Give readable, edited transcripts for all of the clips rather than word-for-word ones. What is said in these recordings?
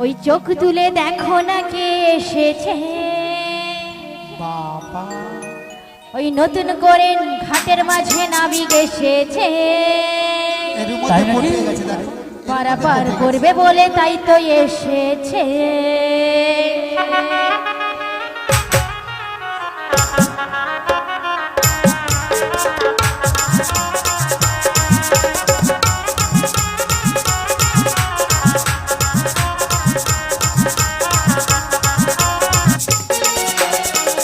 ওই চোখ তুলে দেখো না কে এসেছে বাবা, ওই নতুন করে ঘাটের মাঝে নাবিক এসেছে এর মধ্যে পড়ে গেছে দেখো। পারাপার করবে বলে তাই তো এসেছে।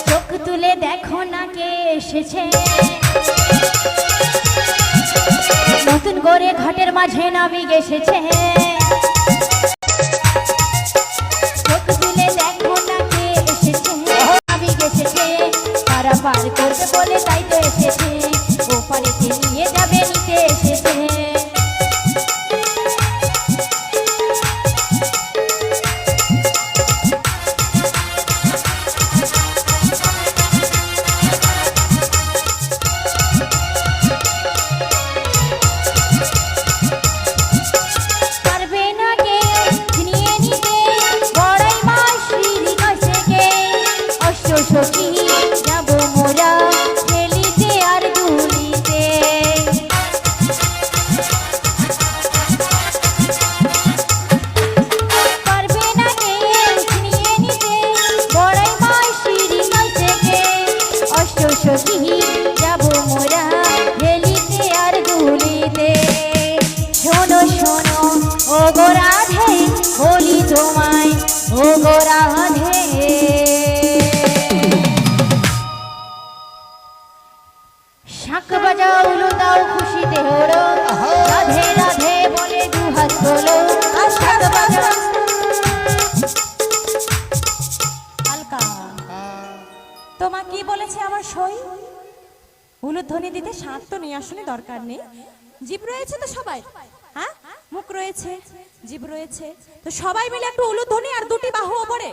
চোখ তুলে দেখো না কে এসেছে নতুন করে ঘাটের মাঝে নাবিক এসেছে। চোখ তুলে দেখো না কে এসেছে নাবিক এসেছে পারাপার করবে বলে তাই তো এসেছে ওপারেতে নিয়ে যাবে নিতে এসেছে। পারবে না কেউ ছিনিয়ে নিতে বড়াই মাসির কাছে গে অষ্ট সখী যাব মোরা খেলিতে আর দুলিতে। পারবে না কেউ ছিনিয়ে নিতে বড়াই মাসির কাছে গে অষ্ট সখী যাব মোরা খেলিতে আর দুলিতে। শোনো শোনো ও গো রাধে বলি তোমায় ও গো রাধে শাঁখ বাজাও উলু দাও খুশিতে হলো রাধে রাধে বলে দুহাত তোলো শাঁখ বাজাও। হালকা তোমা কি বলেছে আমার সই উলুধ্বনি দিতে শাঁখ তো নিয়ে আসলে দরকার নেই জিভ রয়েছে তো সবাই হ্যাঁ মুখ রয়েছে জিভ রয়েছে তো সবাই মিলে একটু উলুধ্বনি আর দুটি বাহু ওপরে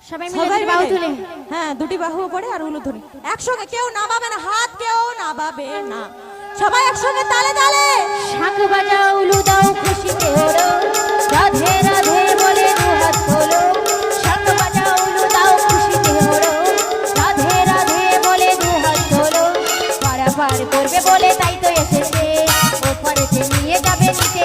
সবাই মিলে বাহু তুলে হ্যাঁ দুটি বাহু ওপরে আর উলুধ্বনি একসঙ্গে কেউ নামাবে না হাত কেউ নামাবে না সবাই একসঙ্গে তালে তালে শাঁখ বাজাও উলু দাও খুশিতে হলো রাধে রাধে বলে দুহাত তোলো শাঁখ বাজাও উলু দাও খুশিতে হলো রাধে রাধে বলে দুহাত তোলো পারাপার করবে বলে তাই তো এসেছে ওপারেতে নিয়ে যাবে নিতে